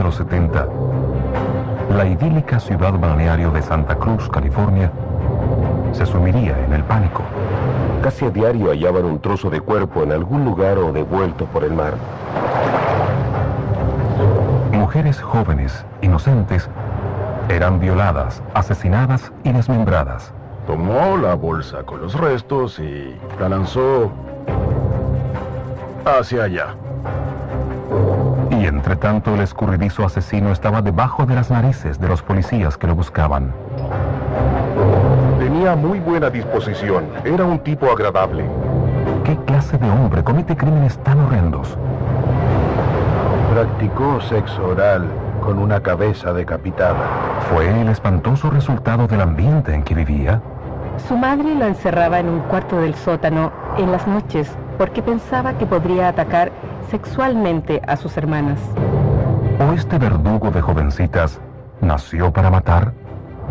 los 70, la idílica ciudad balneario de Santa Cruz, California, se sumiría en el pánico. Casi a diario hallaban un trozo de cuerpo en algún lugar o devuelto por el mar. Mujeres jóvenes, inocentes, eran violadas, asesinadas y desmembradas. Tomó la bolsa con los restos y la lanzó hacia allá. Y entre tanto el escurridizo asesino estaba debajo de las narices de los policías que lo buscaban. Tenía muy buena disposición. Era un tipo agradable. ¿Qué clase de hombre comete crímenes tan horrendos? Practicó sexo oral con una cabeza decapitada. ¿Fue el espantoso resultado del ambiente en que vivía? Su madre lo encerraba en un cuarto del sótano en las noches porque pensaba que podría atacar sexualmente a sus hermanas. ¿O este verdugo de jovencitas nació para matar?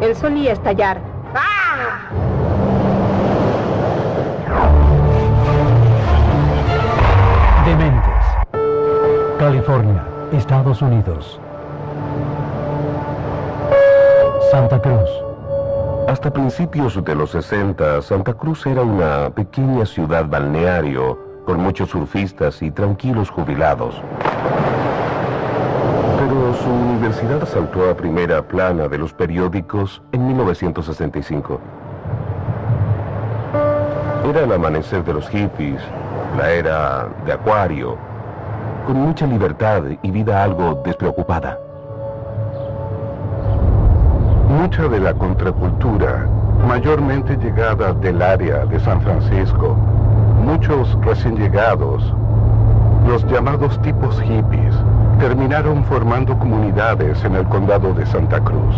Él solía estallar. ¡Ah! Dementes, California, Estados Unidos. Santa Cruz. Hasta principios de los 60, Santa Cruz era una pequeña ciudad balneario con muchos surfistas y tranquilos jubilados. Pero su universidad saltó a primera plana de los periódicos en 1965. Era el amanecer de los hippies, la era de Acuario, con mucha libertad y vida algo despreocupada. Mucha de la contracultura, mayormente llegada del área de San Francisco, muchos recién llegados, los llamados tipos hippies, terminaron formando comunidades en el condado de Santa Cruz,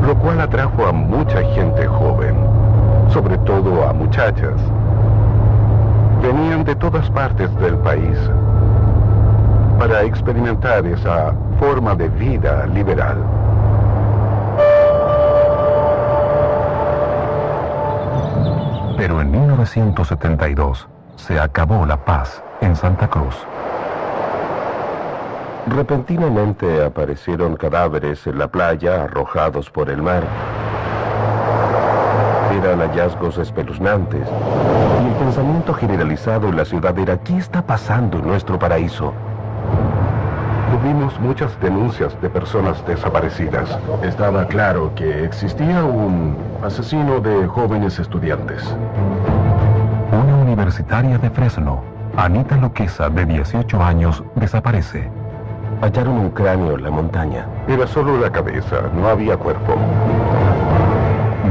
lo cual atrajo a mucha gente joven, sobre todo a muchachas. Venían de todas partes del país para experimentar esa forma de vida liberal. Pero en 1972 se acabó la paz en Santa Cruz. Repentinamente aparecieron cadáveres en la playa arrojados por el mar. Eran hallazgos espeluznantes y el pensamiento generalizado en la ciudad era: ¿qué está pasando en nuestro paraíso? Tuvimos muchas denuncias de personas desaparecidas. Estaba claro que existía un asesino de jóvenes estudiantes. Una universitaria de Fresno, Anita Loquesa, de 18 años, desaparece. Hallaron un cráneo en la montaña. Era solo la cabeza, no había cuerpo.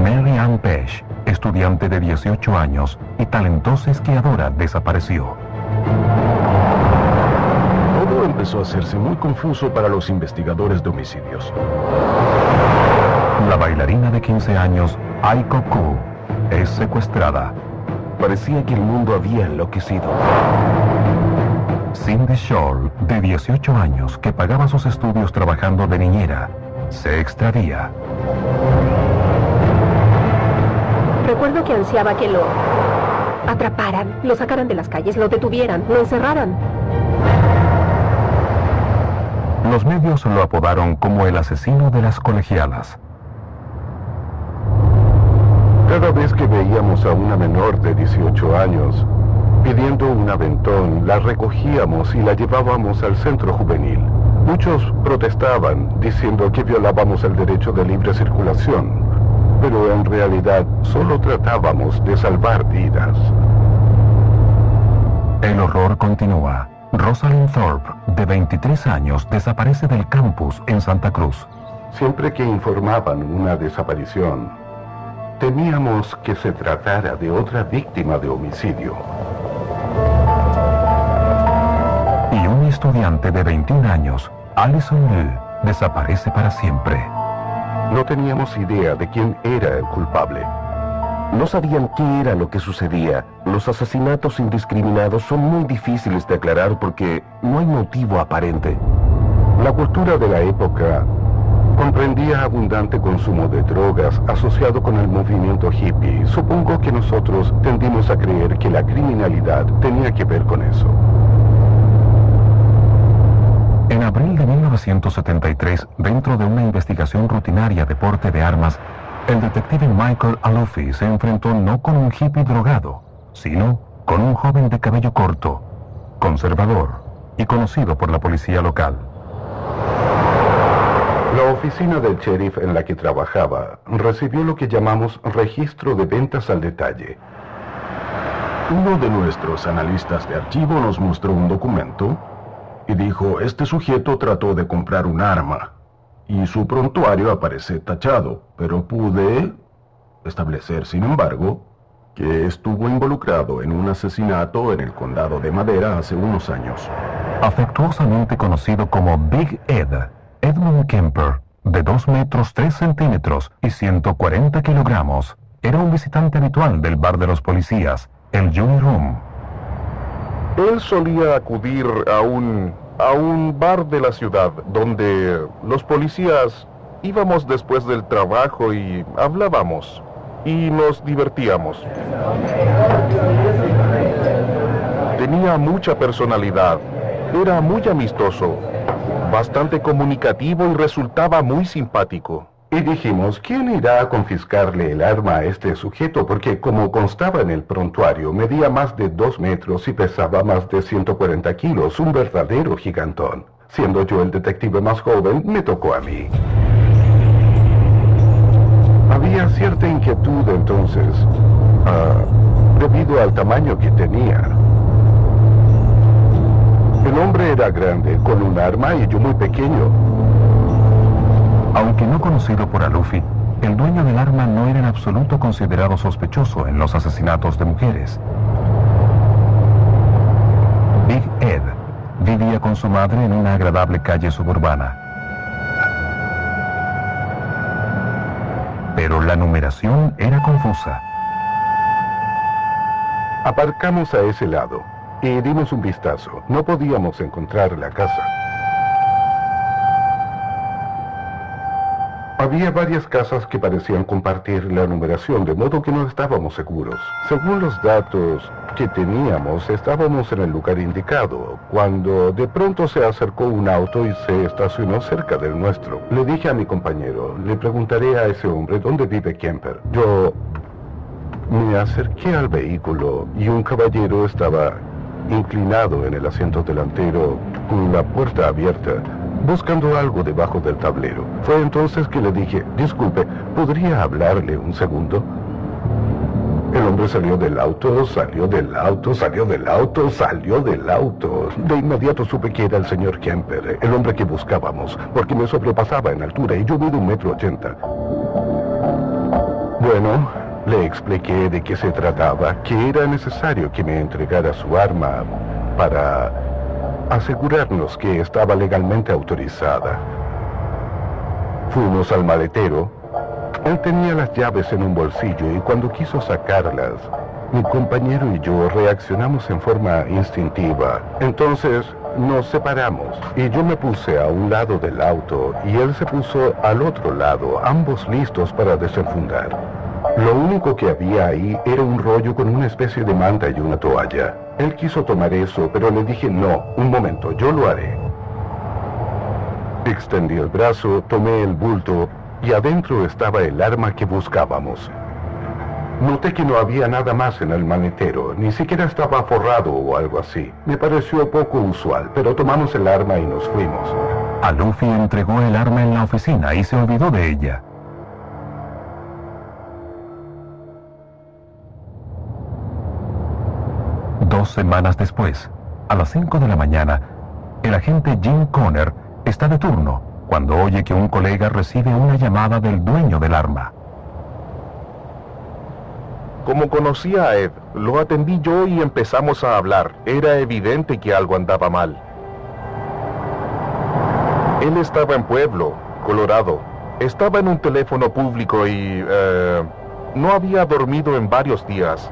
Mary Ann Pesh, estudiante de 18 años y talentosa esquiadora, desapareció. Todo empezó a hacerse muy confuso para los investigadores de homicidios. La bailarina de 15 años, Aiko Koo, es secuestrada. Parecía que el mundo había enloquecido. Cindy Scholl, de 18 años, que pagaba sus estudios trabajando de niñera, se extravía. Recuerdo que ansiaba que lo atraparan, lo sacaran de las calles, lo detuvieran, lo encerraran. Los medios lo apodaron como el asesino de las colegialas. Cada vez que veíamos a una menor de 18 años pidiendo un aventón, la recogíamos y la llevábamos al centro juvenil. Muchos protestaban diciendo que violábamos el derecho de libre circulación, pero en realidad solo tratábamos de salvar vidas. El horror continúa. Rosalind Thorpe, de 23 años, desaparece del campus en Santa Cruz. Siempre que informaban una desaparición, temíamos que se tratara de otra víctima de homicidio. Y un estudiante de 21 años, Allison Liu, desaparece para siempre. No teníamos idea de quién era el culpable. No sabían qué era lo que sucedía. Los asesinatos indiscriminados son muy difíciles de aclarar porque no hay motivo aparente. La cultura de la época comprendía abundante consumo de drogas asociado con el movimiento hippie. Supongo que nosotros tendimos a creer que la criminalidad tenía que ver con eso. En abril de 1973, dentro de una investigación rutinaria de porte de armas, el detective Michael Aluffi se enfrentó no con un hippie drogado, sino con un joven de cabello corto, conservador y conocido por la policía local. La oficina del sheriff en la que trabajaba recibió lo que llamamos registro de ventas al detalle. Uno de nuestros analistas de archivo nos mostró un documento y dijo, este sujeto trató de comprar un arma y su prontuario aparece tachado, pero pude establecer, sin embargo, que estuvo involucrado en un asesinato en el condado de Madera hace unos años. Afectuosamente conocido como Big Ed, Edmund Kemper, de 2 metros 3 centímetros y 140 kilogramos, era un visitante habitual del bar de los policías, el Jury Room. Él solía acudir a un bar de la ciudad donde los policías íbamos después del trabajo y hablábamos y nos divertíamos. Tenía mucha personalidad, era muy amistoso, bastante comunicativo y resultaba muy simpático. Y dijimos, ¿quién irá a confiscarle el arma a este sujeto? Porque como constaba en el prontuario, medía más de 2 metros y pesaba más de 140 kilos, un verdadero gigantón. Siendo yo el detective más joven, me tocó a mí. Había cierta inquietud entonces, debido al tamaño que tenía. El hombre era grande, con un arma, y yo muy pequeño. Aunque no conocido por Aluffi, el dueño del arma no era en absoluto considerado sospechoso en los asesinatos de mujeres. Big Ed vivía con su madre en una agradable calle suburbana. Pero la numeración era confusa. Aparcamos a ese lado y dimos un vistazo. No podíamos encontrar la casa. Había varias casas que parecían compartir la numeración, de modo que no estábamos seguros. Según los datos que teníamos, estábamos en el lugar indicado, cuando de pronto se acercó un auto y se estacionó cerca del nuestro. Le dije a mi compañero, le preguntaré a ese hombre dónde vive Kemper. Yo me acerqué al vehículo y un caballero estaba inclinado en el asiento delantero con la puerta abierta, buscando algo debajo del tablero. Fue entonces que le dije, disculpe, ¿podría hablarle un segundo? El hombre salió del auto, salió del auto, salió del auto, salió del auto. De inmediato supe que era el señor Kemper, el hombre que buscábamos, porque me sobrepasaba en altura y yo mido 1,80 m. Bueno, le expliqué de qué se trataba, que era necesario que me entregara su arma para asegurarnos que estaba legalmente autorizada. Fuimos al maletero. Él tenía las llaves en un bolsillo y cuando quiso sacarlas, mi compañero y yo reaccionamos en forma instintiva. Entonces nos separamos y yo me puse a un lado del auto y él se puso al otro lado, ambos listos para desenfundar. Lo único que había ahí era un rollo con una especie de manta y una toalla. Él quiso tomar eso, pero le dije, no, un momento, yo lo haré. Extendí el brazo, tomé el bulto y adentro estaba el arma que buscábamos. Noté que no había nada más en el maletero, ni siquiera estaba forrado o algo así. Me pareció poco usual, pero tomamos el arma y nos fuimos. Aluffi entregó el arma en la oficina y se olvidó de ella. Dos semanas después, a las 5 de la mañana, el agente Jim Conner está de turno cuando oye que un colega recibe una llamada del dueño del arma. Como conocía a Ed, lo atendí yo y empezamos a hablar. Era evidente que algo andaba mal. Él estaba en Pueblo, Colorado. Estaba en un teléfono público y no había dormido en varios días.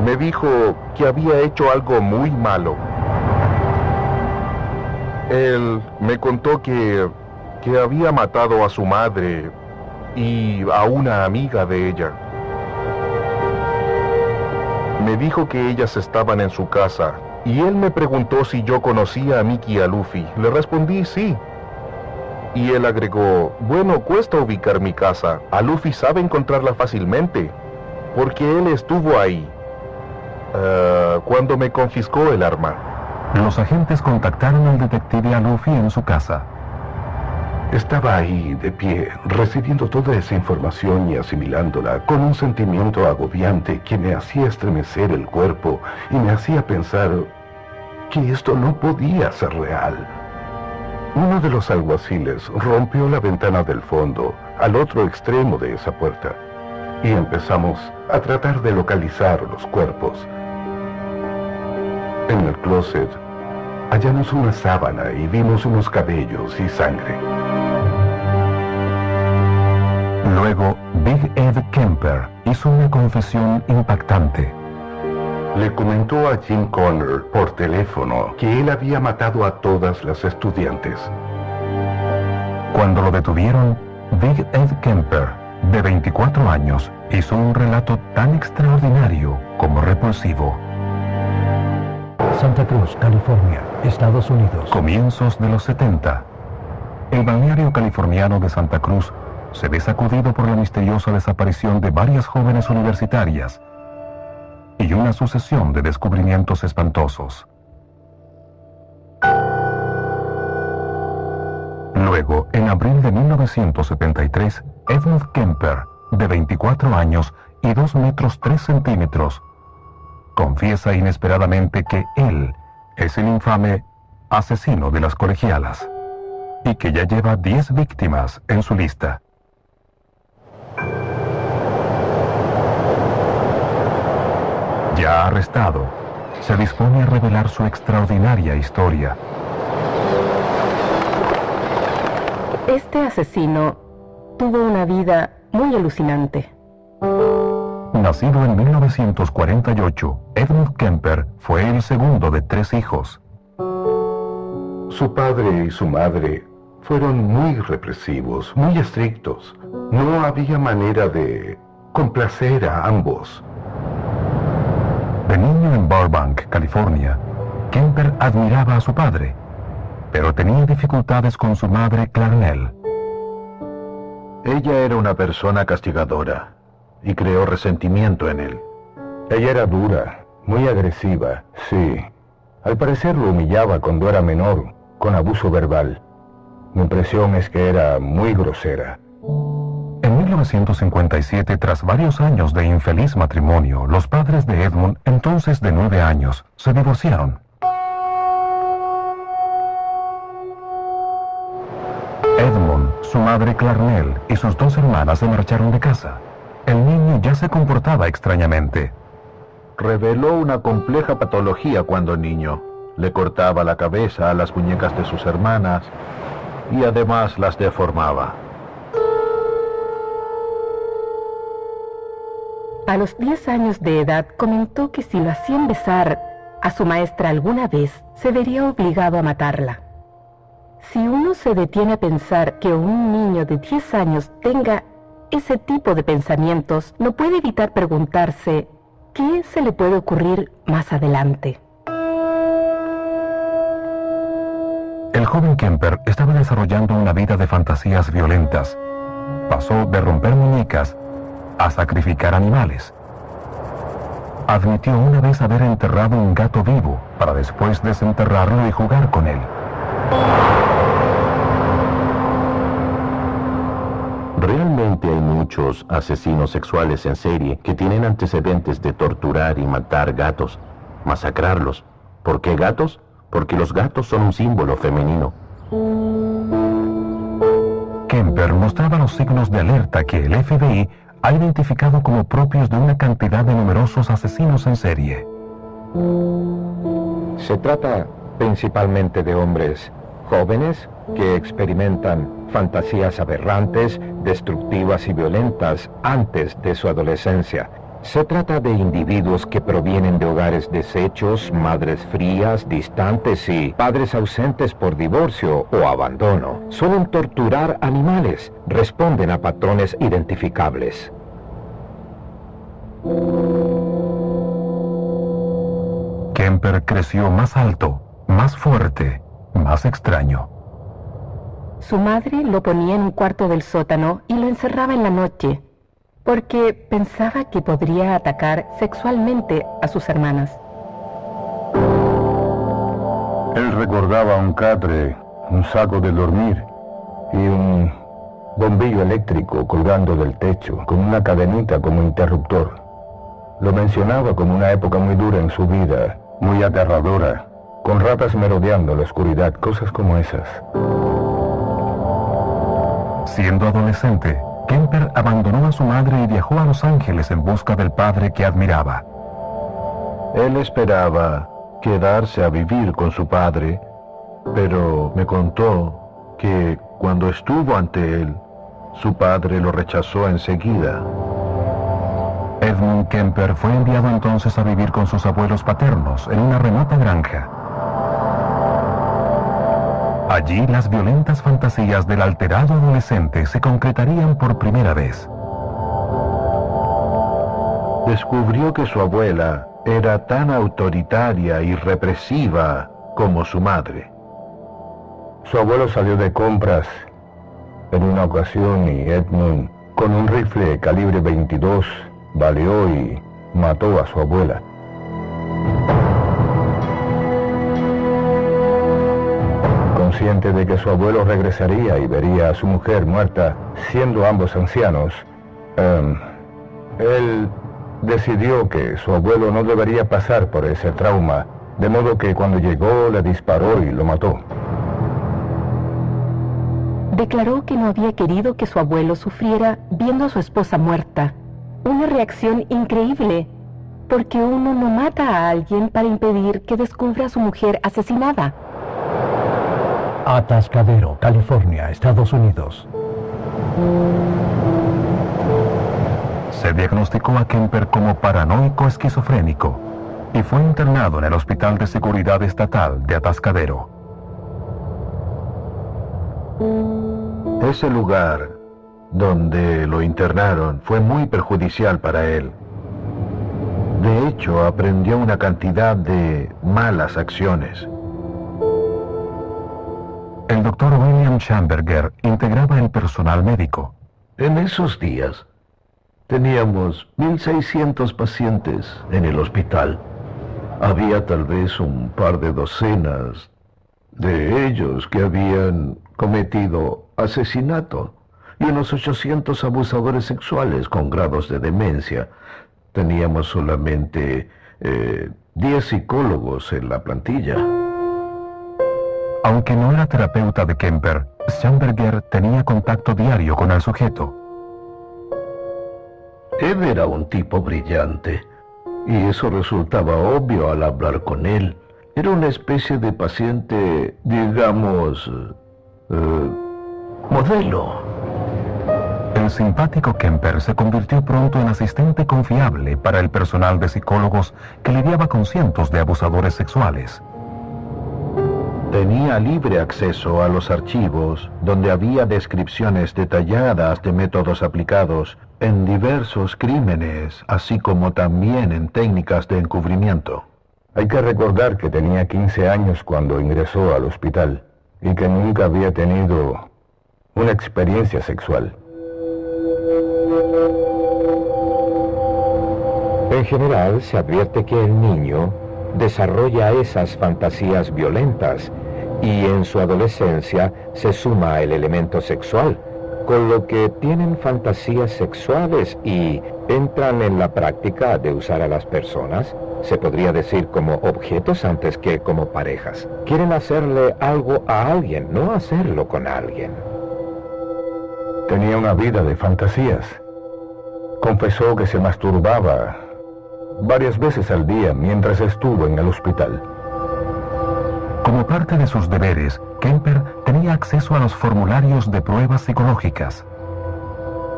Me dijo que había hecho algo muy malo. Él me contó que había matado a su madre y a una amiga de ella. Me dijo que ellas estaban en su casa Y él me preguntó si yo conocía a Mickey y a Luffy. Le respondí sí. Y él agregó, bueno, cuesta ubicar mi casa. A Luffy sabe encontrarla fácilmente, porque él estuvo ahí cuando me confiscó el arma. Los agentes contactaron al detective a Luffy en su casa. Estaba ahí, de pie, recibiendo toda esa información y asimilándola con un sentimiento agobiante que me hacía estremecer el cuerpo y me hacía pensar que esto no podía ser real. Uno de los alguaciles rompió la ventana del fondo, al otro extremo de esa puerta, y empezamos a tratar de localizar los cuerpos. En el closet hallamos una sábana y vimos unos cabellos y sangre. Luego, Big Ed Kemper hizo una confesión impactante. Le comentó a Jim Connor por teléfono que él había matado a todas las estudiantes. Cuando lo detuvieron, Big Ed Kemper, de 24 años, hizo un relato tan extraordinario como repulsivo. Santa Cruz, California, Estados Unidos. Comienzos de los 70. El balneario californiano de Santa Cruz se ve sacudido por la misteriosa desaparición de varias jóvenes universitarias y una sucesión de descubrimientos espantosos. Luego, en abril de 1973, Edmund Kemper, de 24 años y 2 metros 3 centímetros, confiesa inesperadamente que él es el infame asesino de las colegialas y que ya lleva 10 víctimas en su lista. Ya arrestado, se dispone a revelar su extraordinaria historia. Este asesino tuvo una vida muy alucinante. Nacido en 1948, Edmund Kemper fue el segundo de 3 hijos. Su padre y su madre fueron muy represivos, muy estrictos. No había manera de complacer a ambos. De niño en Burbank, California, Kemper admiraba a su padre, pero tenía dificultades con su madre, Clarnell. Ella era una persona castigadora y creó resentimiento en él. Ella era dura, muy agresiva, sí. Al parecer lo humillaba cuando era menor, con abuso verbal. Mi impresión es que era muy grosera. En 1957, tras varios años de infeliz matrimonio, los padres de Edmund, entonces de 9 años, se divorciaron. Edmund, su madre Clarnell y sus 2 hermanas se marcharon de casa. El niño ya se comportaba extrañamente. Reveló una compleja patología cuando niño. Le cortaba la cabeza a las muñecas de sus hermanas y además las deformaba. A los 10 años de edad comentó que si lo hacían besar a su maestra alguna vez, se vería obligado a matarla. Si uno se detiene a pensar que un niño de 10 años tenga ese tipo de pensamientos, no puede evitar preguntarse qué se le puede ocurrir más adelante. El joven Kemper estaba desarrollando una vida de fantasías violentas. Pasó de romper muñecas a sacrificar animales. Admitió una vez haber enterrado un gato vivo para después desenterrarlo y jugar con él. Realmente hay muchos asesinos sexuales en serie que tienen antecedentes de torturar y matar gatos, masacrarlos. ¿Por qué gatos? Porque los gatos son un símbolo femenino. Kemper mostraba los signos de alerta que el FBI ha identificado como propios de una cantidad de numerosos asesinos en serie. Se trata principalmente de hombres jóvenes que experimentan fantasías aberrantes, destructivas y violentas antes de su adolescencia. Se trata de individuos que provienen de hogares deshechos, madres frías, distantes y padres ausentes por divorcio o abandono. Suelen torturar animales, responden a patrones identificables. Kemper creció más alto, más fuerte, más extraño. Su madre lo ponía en un cuarto del sótano y lo encerraba en la noche, porque pensaba que podría atacar sexualmente a sus hermanas. Él recordaba un catre, un saco de dormir y un bombillo eléctrico colgando del techo, con una cadenita como interruptor. Lo mencionaba como una época muy dura en su vida, muy aterradora, con ratas merodeando en la oscuridad, cosas como esas. Siendo adolescente, Kemper abandonó a su madre y viajó a Los Ángeles en busca del padre que admiraba. Él esperaba quedarse a vivir con su padre, pero me contó que cuando estuvo ante él, su padre lo rechazó enseguida. Edmund Kemper fue enviado entonces a vivir con sus abuelos paternos en una remota granja. Allí las violentas fantasías del alterado adolescente se concretarían por primera vez. Descubrió que su abuela era tan autoritaria y represiva como su madre. Su abuelo salió de compras en una ocasión y Edmund, con un rifle calibre 22, baleó y mató a su abuela. Consciente de que su abuelo regresaría y vería a su mujer muerta, siendo ambos ancianos, él decidió que su abuelo no debería pasar por ese trauma, de modo que cuando llegó le disparó y lo mató. Declaró que no había querido que su abuelo sufriera viendo a su esposa muerta. Una reacción increíble, porque uno no mata a alguien para impedir que descubra a su mujer asesinada. Atascadero, California, Estados Unidos. Se diagnosticó a Kemper como paranoico esquizofrénico y fue internado en el Hospital de Seguridad Estatal de Atascadero. Ese lugar donde lo internaron fue muy perjudicial para él. De hecho, aprendió una cantidad de malas acciones. El doctor William Schamberger integraba el personal médico. En esos días, teníamos 1.600 pacientes en el hospital. Había tal vez un par de docenas de ellos que habían cometido asesinato y unos 800 abusadores sexuales con grados de demencia. Teníamos solamente 10 psicólogos en la plantilla. Aunque no era terapeuta de Kemper, Schamberger tenía contacto diario con el sujeto. Él era un tipo brillante, y eso resultaba obvio al hablar con él. Era una especie de paciente, digamos, modelo. El simpático Kemper se convirtió pronto en asistente confiable para el personal de psicólogos que lidiaba con cientos de abusadores sexuales. Tenía libre acceso a los archivos, donde había descripciones detalladas de métodos aplicados en diversos crímenes, así como también en técnicas de encubrimiento. Hay que recordar que tenía 15 años cuando ingresó al hospital y que nunca había tenido una experiencia sexual. En general, se advierte que el niño desarrolla esas fantasías violentas y en su adolescencia se suma el elemento sexual, con lo que tienen fantasías sexuales y entran en la práctica de usar a las personas, se podría decir como objetos antes que como parejas. Quieren hacerle algo a alguien, no hacerlo con alguien. Tenía una vida de fantasías. Confesó que se masturbaba varias veces al día mientras estuvo en el hospital. Como parte de sus deberes, Kemper tenía acceso a los formularios de pruebas psicológicas.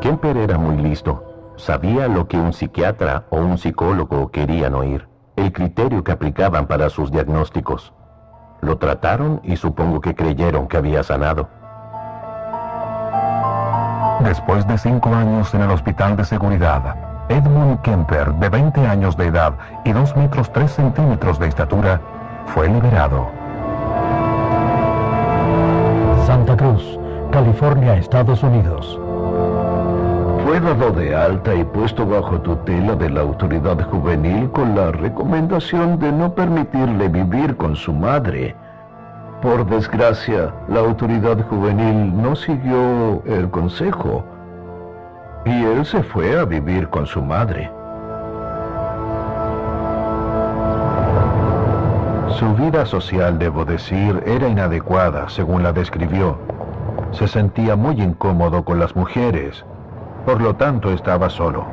Kemper era muy listo. Sabía lo que un psiquiatra o un psicólogo querían oír, el criterio que aplicaban para sus diagnósticos. Lo trataron y supongo que creyeron que había sanado. Después de 5 años en el Hospital de Seguridad, Edmund Kemper, de 20 años de edad y 2 metros 3 centímetros de estatura, fue liberado. Santa Cruz, California, Estados Unidos. Fue dado de alta y puesto bajo tutela de la autoridad juvenil con la recomendación de no permitirle vivir con su madre. Por desgracia, la autoridad juvenil no siguió el consejo y él se fue a vivir con su madre. Su vida social, debo decir, era inadecuada, según la describió. Se sentía muy incómodo con las mujeres, por lo tanto estaba solo.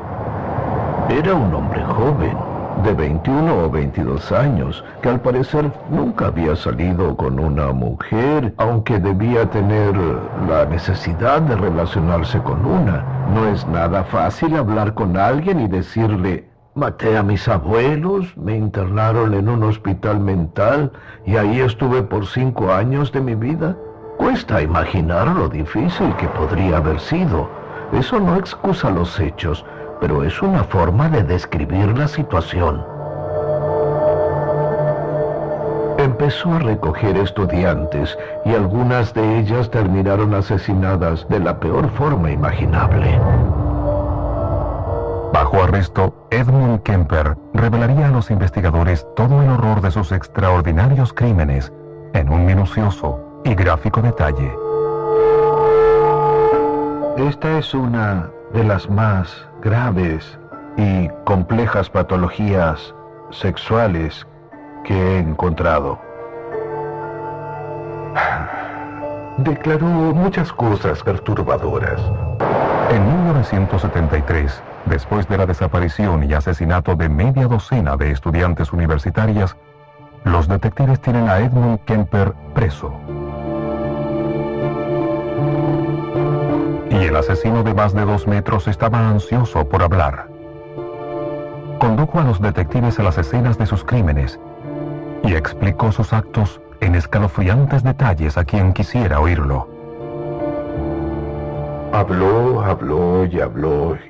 Era un hombre joven, de 21 o 22 años, que al parecer nunca había salido con una mujer, aunque debía tener la necesidad de relacionarse con una. No es nada fácil hablar con alguien y decirle: maté a mis abuelos, me internaron en un hospital mental y ahí estuve por 5 años de mi vida. Cuesta imaginar lo difícil que podría haber sido. Eso no excusa los hechos, pero es una forma de describir la situación. Empezó a recoger estudiantes y algunas de ellas terminaron asesinadas de la peor forma imaginable. Bajo arresto, Edmund Kemper revelaría a los investigadores todo el horror de sus extraordinarios crímenes en un minucioso y gráfico detalle. Esta es una de las más graves y complejas patologías sexuales que he encontrado. Declaró muchas cosas perturbadoras. En 1973, después de la desaparición y asesinato de media docena de estudiantes universitarias, los detectives tienen a Edmund Kemper preso. Y el asesino de más de 2 metros estaba ansioso por hablar. Condujo a los detectives a las escenas de sus crímenes y explicó sus actos en escalofriantes detalles a quien quisiera oírlo. Habló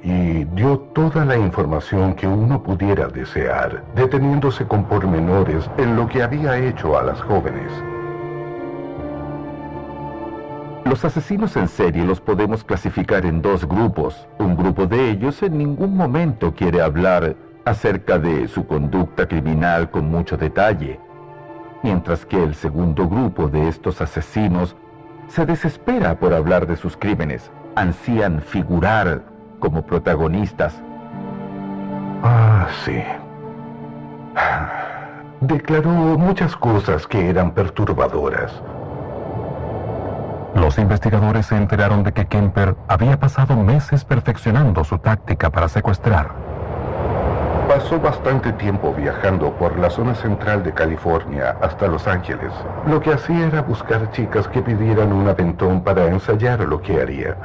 y dio toda la información que uno pudiera desear, deteniéndose con pormenores en lo que había hecho a las jóvenes. Los asesinos en serie los podemos clasificar en 2 grupos. Un grupo de ellos en ningún momento quiere hablar acerca de su conducta criminal con mucho detalle, mientras que el segundo grupo de estos asesinos se desespera por hablar de sus crímenes, ansían figurar como protagonistas. Sí. Declaró muchas cosas que eran perturbadoras. Los investigadores se enteraron de que Kemper había pasado meses perfeccionando su táctica para secuestrar. Pasó bastante tiempo viajando por la zona central de California hasta Los Ángeles. Lo que hacía era buscar chicas que pidieran un aventón para ensayar lo que haría.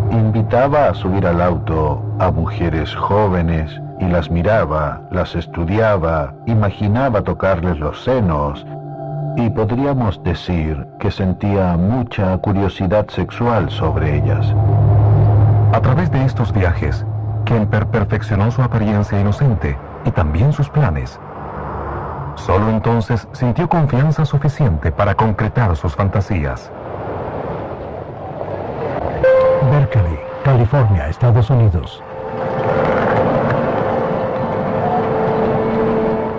Invitaba a subir al auto a mujeres jóvenes y las miraba, las estudiaba, imaginaba tocarles los senos, y podríamos decir que sentía mucha curiosidad sexual sobre ellas. A través de estos viajes, Kemper perfeccionó su apariencia inocente y también sus planes. Solo entonces sintió confianza suficiente para concretar sus fantasías. Berkeley, California, Estados Unidos.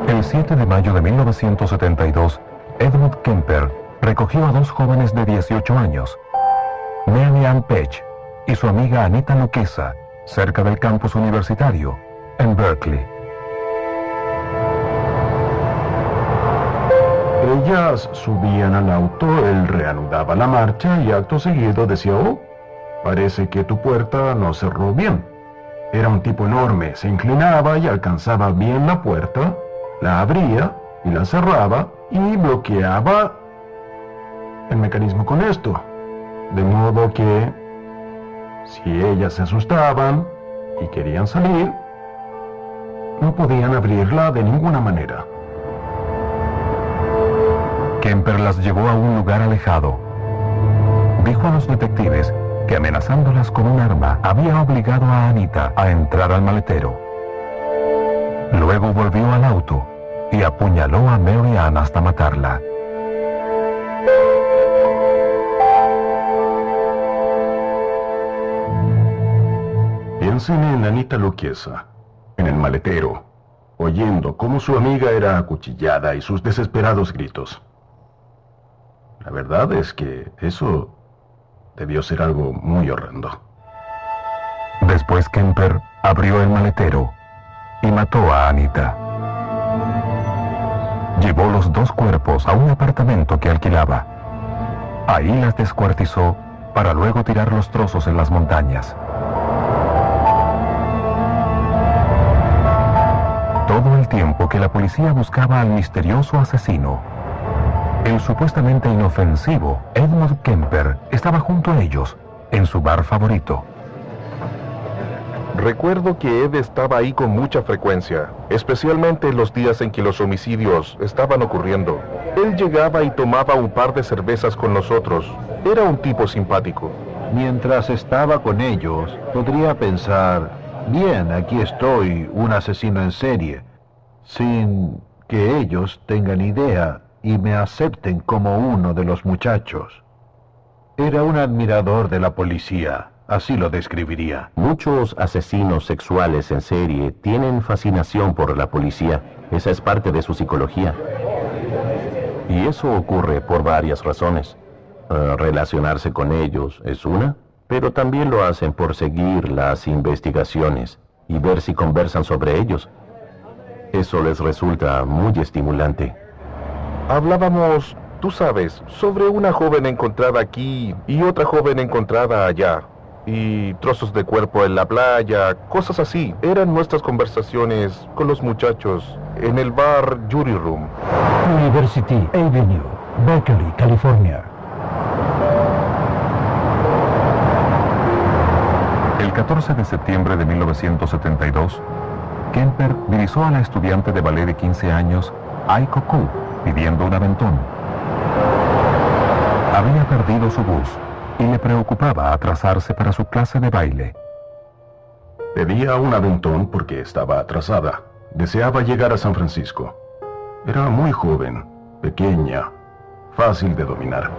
El 7 de mayo de 1972, Edmund Kemper recogió a 2 jóvenes de 18 años, Mary Ann Pech y su amiga Anita Luquesa, cerca del campus universitario, en Berkeley. Ellas subían al auto, él reanudaba la marcha y acto seguido decía: «Oh, parece que tu puerta no cerró bien». Era un tipo enorme, se inclinaba y alcanzaba bien la puerta, la abría y la cerraba y bloqueaba el mecanismo con esto. De modo que, si ellas se asustaban y querían salir, no podían abrirla de ninguna manera. Kemper las llevó a un lugar alejado. Dijo a los detectives que amenazándolas con un arma había obligado a Anita a entrar al maletero. Luego volvió al auto y apuñaló a Mary Ann hasta matarla. Piensen en Anita Luquesa, en el maletero, oyendo cómo su amiga era acuchillada y sus desesperados gritos. La verdad es que eso debió ser algo muy horrendo. Después Kemper abrió el maletero y mató a Anita. Llevó los dos cuerpos a un apartamento que alquilaba. Ahí las descuartizó para luego tirar los trozos en las montañas. Todo el tiempo que la policía buscaba al misterioso asesino, el supuestamente inofensivo Edmund Kemper estaba junto a ellos, en su bar favorito. Recuerdo que Ed estaba ahí con mucha frecuencia, especialmente en los días en que los homicidios estaban ocurriendo. Él llegaba y tomaba un par de cervezas con nosotros. Era un tipo simpático. Mientras estaba con ellos, podría pensar, bien, aquí estoy, un asesino en serie, sin que ellos tengan idea y me acepten como uno de los muchachos. Era un admirador de la policía, así lo describiría. Muchos asesinos sexuales en serie tienen fascinación por la policía. Esa es parte de su psicología. Y eso ocurre por varias razones. Relacionarse con ellos es una, pero también lo hacen por seguir las investigaciones y ver si conversan sobre ellos. Eso les resulta muy estimulante. Hablábamos, tú sabes, sobre una joven encontrada aquí y otra joven encontrada allá. Y trozos de cuerpo en la playa, cosas así. Eran nuestras conversaciones con los muchachos en el bar Jury Room. University Avenue, Berkeley, California. El 14 de septiembre de 1972, Kemper divisó a la estudiante de ballet de 15 años, Aiko Koo, pidiendo un aventón. Había perdido su bus y le preocupaba atrasarse para su clase de baile. Pedía un aventón porque estaba atrasada. Deseaba llegar a San Francisco. Era muy joven, pequeña, fácil de dominar.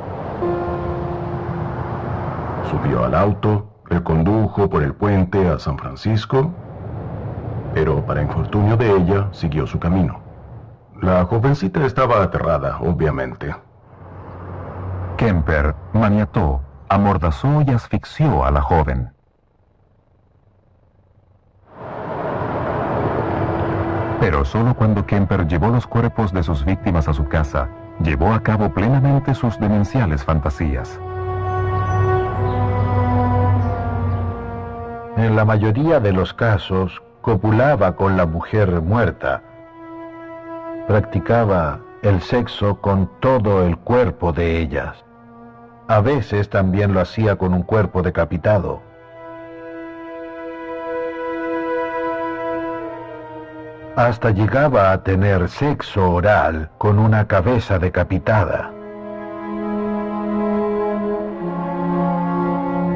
Subió al auto, recondujo por el puente a San Francisco, pero para infortunio de ella, siguió su camino. La jovencita estaba aterrada, obviamente. Kemper maniató, amordazó y asfixió a la joven. Pero solo cuando Kemper llevó los cuerpos de sus víctimas a su casa, llevó a cabo plenamente sus demenciales fantasías. En la mayoría de los casos, copulaba con la mujer muerta. Practicaba el sexo con todo el cuerpo de ellas. A veces también lo hacía con un cuerpo decapitado. Hasta llegaba a tener sexo oral con una cabeza decapitada.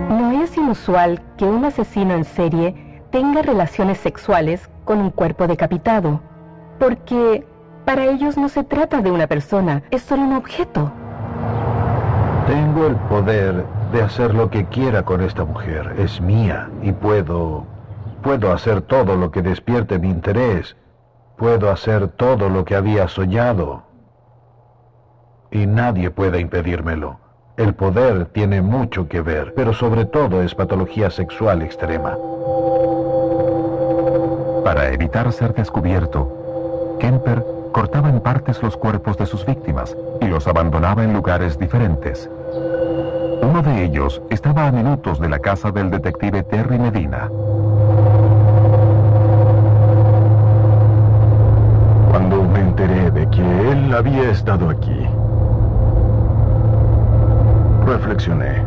No es inusual que un asesino en serie tenga relaciones sexuales con un cuerpo decapitado, porque para ellos no se trata de una persona, es solo un objeto. Tengo el poder de hacer lo que quiera con esta mujer. Es mía y puedo hacer todo lo que despierte mi interés. Puedo hacer todo lo que había soñado. Y nadie puede impedírmelo. El poder tiene mucho que ver, pero sobre todo es patología sexual extrema. Para evitar ser descubierto, Kemper cortaba en partes los cuerpos de sus víctimas y los abandonaba en lugares diferentes. Uno de ellos estaba a minutos de la casa del detective Terry Medina. Cuando me enteré de que él había estado aquí, reflexioné.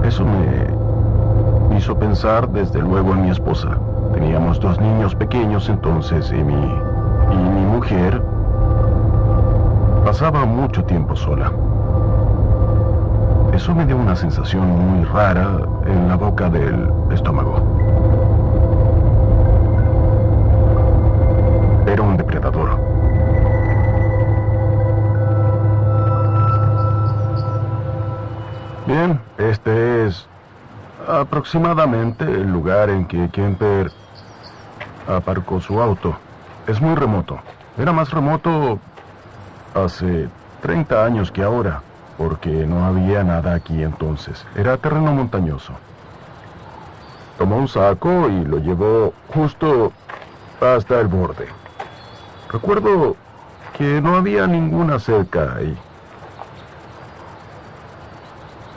Eso me hizo pensar desde luego en mi esposa. Teníamos 2 niños pequeños entonces y mi mujer pasaba mucho tiempo sola. Eso me dio una sensación muy rara en la boca del estómago. Era un depredador. Bien, este es aproximadamente el lugar en que Kemper aparcó su auto. Es muy remoto. Era más remoto hace 30 años que ahora, porque no había nada aquí entonces. Era terreno montañoso. Tomó un saco y lo llevó justo hasta el borde. Recuerdo que no había ninguna cerca ahí.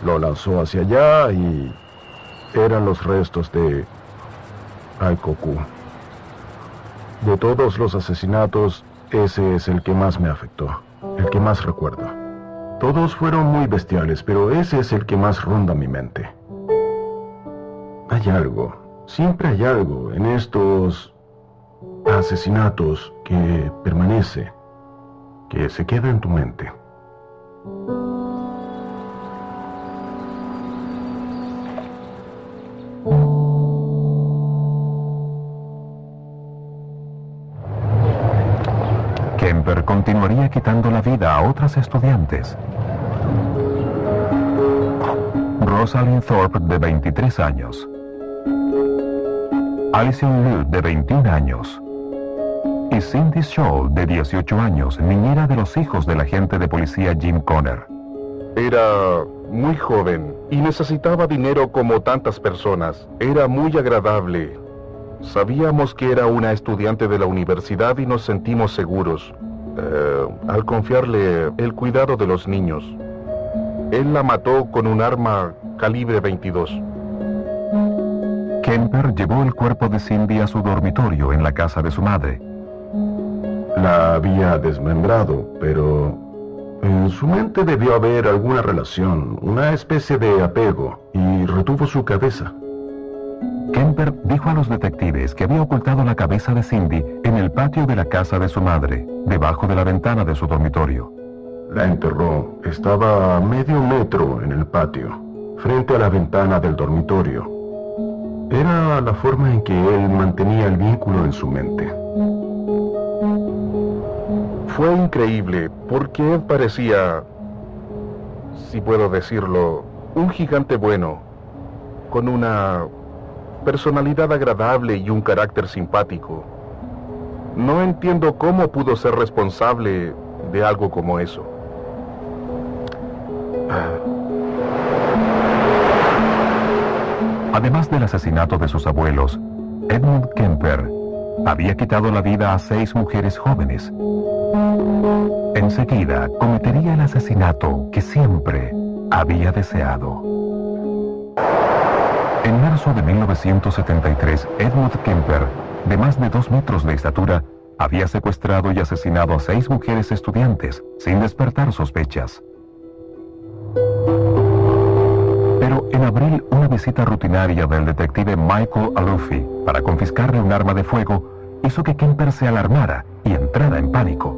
Lo lanzó hacia allá y eran los restos de Aikoku. De todos los asesinatos, ese es el que más me afectó, el que más recuerdo. Todos fueron muy bestiales, pero ese es el que más ronda mi mente. Hay algo, siempre hay algo en estos asesinatos que permanece, que se queda en tu mente. Kemper continuaría quitando la vida a otras estudiantes. Rosalind Thorpe, de 23 años. Alison Liu, de 21 años. Y Cindy Scholl, de 18 años, niñera de los hijos del agente de policía Jim Conner. Era muy joven y necesitaba dinero como tantas personas. Era muy agradable. Sabíamos que era una estudiante de la universidad y nos sentimos seguros al confiarle el cuidado de los niños. Él la mató con un arma calibre 22. Kemper llevó el cuerpo de Cindy a su dormitorio en la casa de su madre. La había desmembrado, pero en su mente debió haber alguna relación, una especie de apego, y retuvo su cabeza. Kemper dijo a los detectives que había ocultado la cabeza de Cindy en el patio de la casa de su madre, debajo de la ventana de su dormitorio. La enterró. Estaba a medio metro en el patio, frente a la ventana del dormitorio. Era la forma en que él mantenía el vínculo en su mente. Fue increíble, porque Ed parecía, si puedo decirlo, un gigante bueno, con una personalidad agradable y un carácter simpático. No entiendo cómo pudo ser responsable de algo como eso. Además del asesinato de sus abuelos, Edmund Kemper había quitado la vida a 6 mujeres jóvenes. Enseguida cometería el asesinato que siempre había deseado. En marzo de 1973, Edmund Kemper, de más de 2 metros de estatura, había secuestrado y asesinado a 6 mujeres estudiantes, sin despertar sospechas. Pero en abril, una visita rutinaria del detective Michael Aluffi para confiscarle un arma de fuego hizo que Kemper se alarmara y entrara en pánico.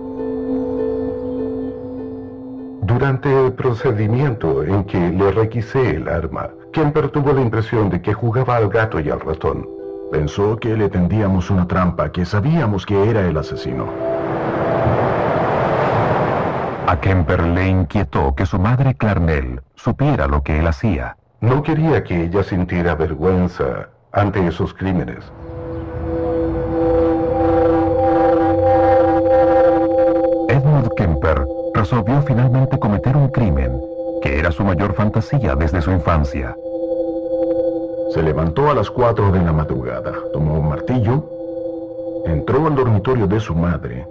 Durante el procedimiento en que le requisé el arma, Kemper tuvo la impresión de que jugaba al gato y al ratón. Pensó que le tendíamos una trampa, que sabíamos que era el asesino. A Kemper le inquietó que su madre Clarnell supiera lo que él hacía. No quería que ella sintiera vergüenza ante esos crímenes. Edmund Kemper resolvió finalmente cometer un crimen que era su mayor fantasía desde su infancia. Se levantó a las 4 de la madrugada, tomó un martillo, entró al dormitorio de su madre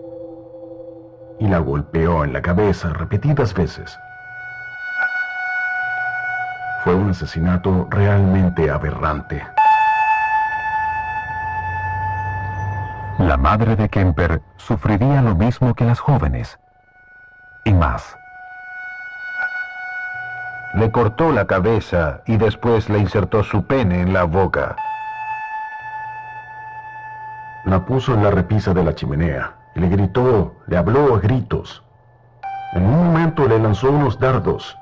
y la golpeó en la cabeza repetidas veces. Fue un asesinato realmente aberrante. La madre de Kemper sufriría lo mismo que las jóvenes, y más. Le cortó la cabeza y después le insertó su pene en la boca. La puso en la repisa de la chimenea y le gritó, le habló a gritos. En un momento le lanzó unos dardos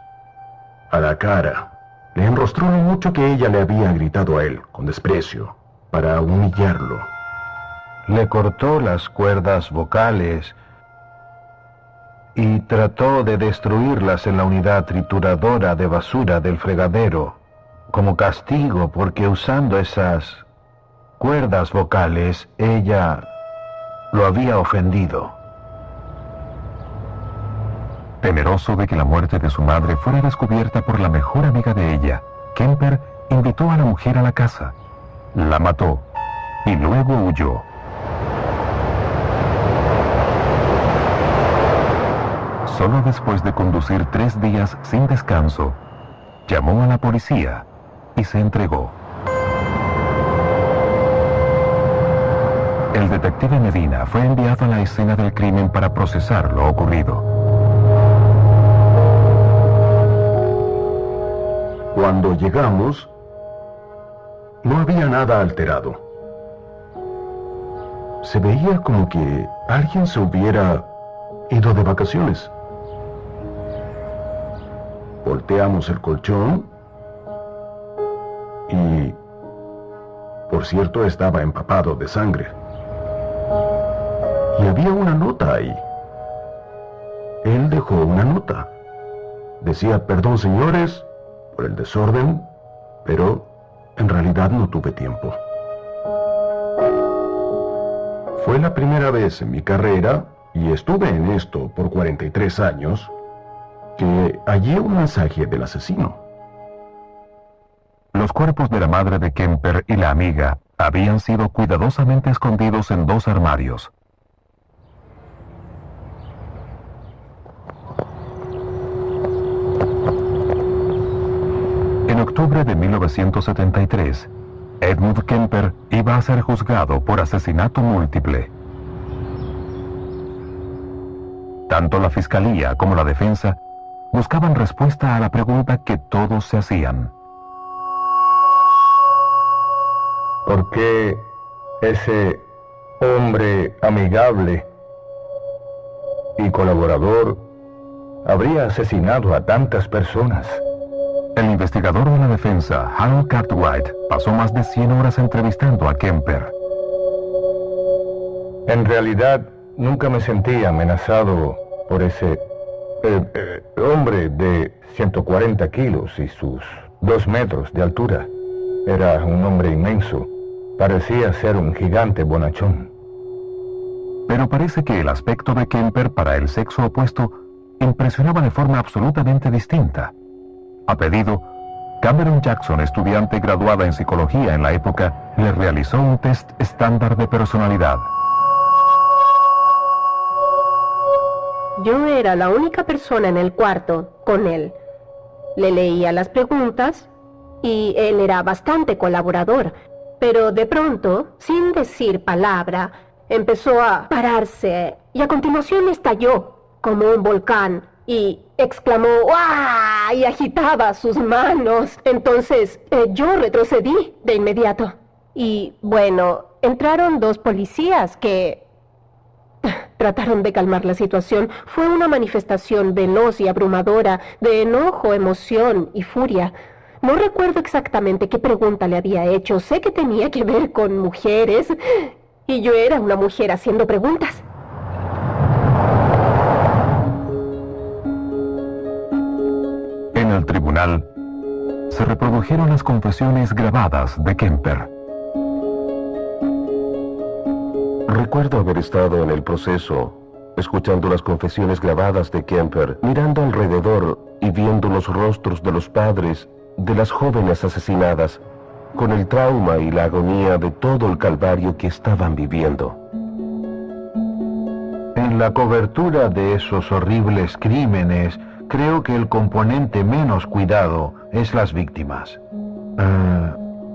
a la cara. Le enrostró lo mucho que ella le había gritado a él, con desprecio, para humillarlo. Le cortó las cuerdas vocales y trató de destruirlas en la unidad trituradora de basura del fregadero, como castigo porque usando esas cuerdas vocales ella lo había ofendido. Temeroso de que la muerte de su madre fuera descubierta por la mejor amiga de ella, Kemper invitó a la mujer a la casa, la mató y luego huyó. Solo después de conducir 3 días sin descanso, llamó a la policía y se entregó. El detective Medina fue enviado a la escena del crimen para procesar lo ocurrido. Cuando llegamos, no había nada alterado. Se veía como que alguien se hubiera ido de vacaciones. Volteamos el colchón y, por cierto, estaba empapado de sangre. Y había una nota ahí. Él dejó una nota. Decía, perdón señores por el desorden, pero en realidad no tuve tiempo. Fue la primera vez en mi carrera, y estuve en esto por 43 años, que hallé un mensaje del asesino. Los cuerpos de la madre de Kemper y la amiga habían sido cuidadosamente escondidos en 2 armarios. En octubre de 1973, Edmund Kemper iba a ser juzgado por asesinato múltiple. Tanto la fiscalía como la defensa buscaban respuesta a la pregunta que todos se hacían. ¿Por qué ese hombre amigable y colaborador habría asesinado a tantas personas? El investigador de la defensa, Harold Cartwright, pasó más de 100 horas entrevistando a Kemper. En realidad, nunca me sentí amenazado por ese hombre de 140 kilos y sus 2 metros de altura. Era un hombre inmenso. Parecía ser un gigante bonachón. Pero parece que el aspecto de Kemper para el sexo opuesto impresionaba de forma absolutamente distinta. A pedido, Cameron Jackson, estudiante graduada en psicología en la época, le realizó un test estándar de personalidad. Yo era la única persona en el cuarto con él. Le leía las preguntas y él era bastante colaborador, pero de pronto, sin decir palabra, empezó a pararse y a continuación estalló como un volcán y exclamó ¡ah! Y agitaba sus manos. Entonces yo retrocedí de inmediato. Y bueno, entraron 2 policías que trataron de calmar la situación. Fue una manifestación veloz y abrumadora de enojo, emoción y furia. No recuerdo exactamente qué pregunta le había hecho. Sé que tenía que ver con mujeres y yo era una mujer haciendo preguntas. En el tribunal, se reprodujeron las confesiones grabadas de Kemper. Recuerdo haber estado en el proceso, escuchando las confesiones grabadas de Kemper, mirando alrededor y viendo los rostros de los padres de las jóvenes asesinadas, con el trauma y la agonía de todo el calvario que estaban viviendo. En la cobertura de esos horribles crímenes, creo que el componente menos cuidado es las víctimas.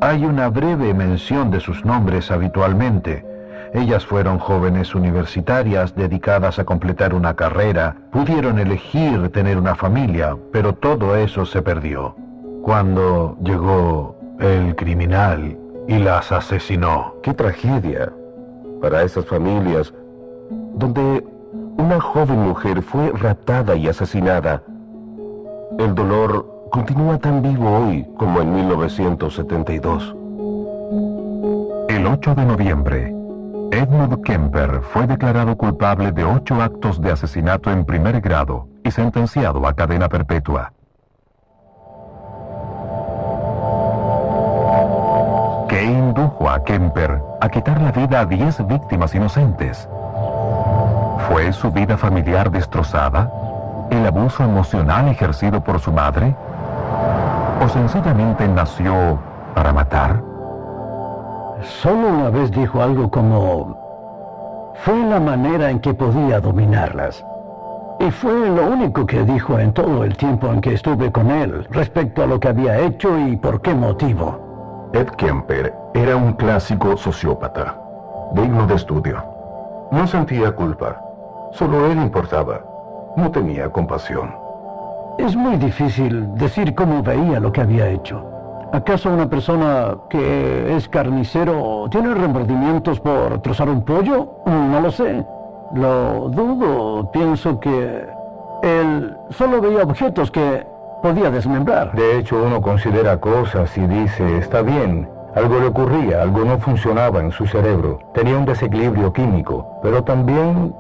Hay una breve mención de sus nombres habitualmente. Ellas fueron jóvenes universitarias dedicadas a completar una carrera, pudieron elegir tener una familia, pero todo eso se perdió cuando llegó el criminal y las asesinó. ¡Qué tragedia para esas familias donde una joven mujer fue raptada y asesinada! El dolor continúa tan vivo hoy como en 1972. El 8 de noviembre, Edmund Kemper fue declarado culpable de 8 actos de asesinato en primer grado y sentenciado a cadena perpetua. ¿Qué indujo a Kemper a quitar la vida a 10 víctimas inocentes? ¿Fue su vida familiar destrozada? ¿El abuso emocional ejercido por su madre? ¿O sencillamente nació para matar? Solo una vez dijo algo como... Fue la manera en que podía dominarlas. Y fue lo único que dijo en todo el tiempo en que estuve con él, respecto a lo que había hecho y por qué motivo. Ed Kemper era un clásico sociópata, digno de estudio. No sentía culpa, solo él importaba. No tenía compasión. Es muy difícil decir cómo veía lo que había hecho. ¿Acaso una persona que es carnicero tiene remordimientos por trozar un pollo? No lo sé. Lo dudo. Pienso que él solo veía objetos que podía desmembrar. De hecho, uno considera cosas y dice, está bien, algo le ocurría, algo no funcionaba en su cerebro. Tenía un desequilibrio químico, pero también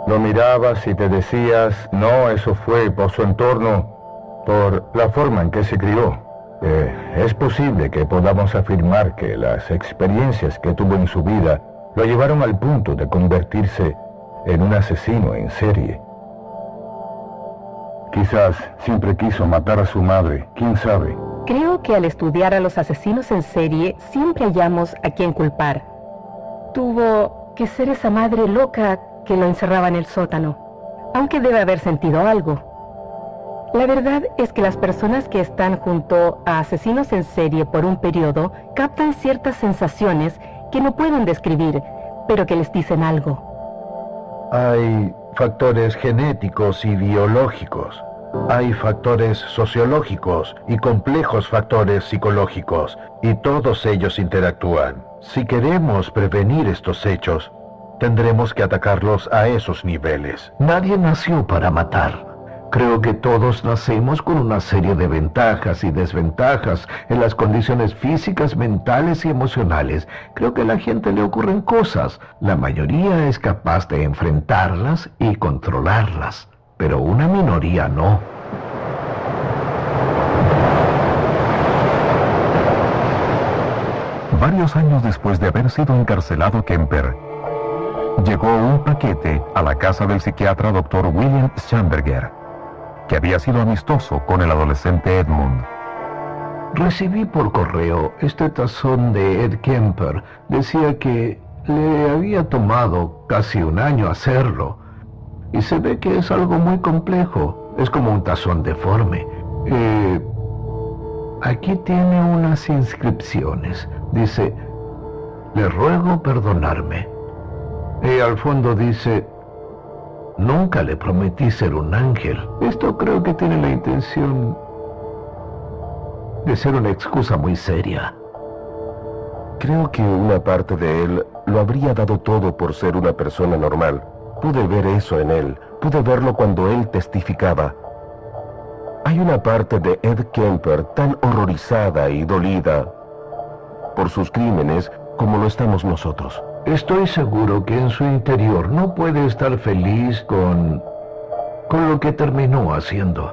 lo mirabas y te decías, no, eso fue por su entorno, por la forma en que se crió. Es posible que podamos afirmar que las experiencias que tuvo en su vida lo llevaron al punto de convertirse en un asesino en serie. Quizás siempre quiso matar a su madre, quién sabe. Creo que al estudiar a los asesinos en serie siempre hallamos a quien culpar. Tuvo que ser esa madre loca que lo encerraba en el sótano, aunque debe haber sentido algo. La verdad es que las personas que están junto a asesinos en serie por un periodo captan ciertas sensaciones que no pueden describir, pero que les dicen algo. Hay factores genéticos y biológicos. Hay factores sociológicos y complejos factores psicológicos, y todos ellos interactúan. Si queremos prevenir estos hechos, tendremos que atacarlos a esos niveles. Nadie nació para matar. Creo que todos nacemos con una serie de ventajas y desventajas en las condiciones físicas, mentales y emocionales. Creo que a la gente le ocurren cosas. La mayoría es capaz de enfrentarlas y controlarlas, pero una minoría no. Varios años después de haber sido encarcelado Kemper, llegó un paquete a la casa del psiquiatra Dr. William Schamberger, que había sido amistoso con el adolescente Edmund. Recibí por correo este tazón de Ed Kemper. Decía que le había tomado casi un año hacerlo. Y se ve que es algo muy complejo. Es como un tazón deforme. Aquí tiene unas inscripciones. Dice, le ruego perdonarme. Y al fondo dice, nunca le prometí ser un ángel. Esto creo que tiene la intención de ser una excusa muy seria. Creo que una parte de él lo habría dado todo por ser una persona normal. Pude ver eso en él. Pude verlo cuando él testificaba. Hay una parte de Ed Kemper tan horrorizada y dolida por sus crímenes como lo estamos nosotros. Estoy seguro que en su interior no puede estar feliz con lo que terminó haciendo.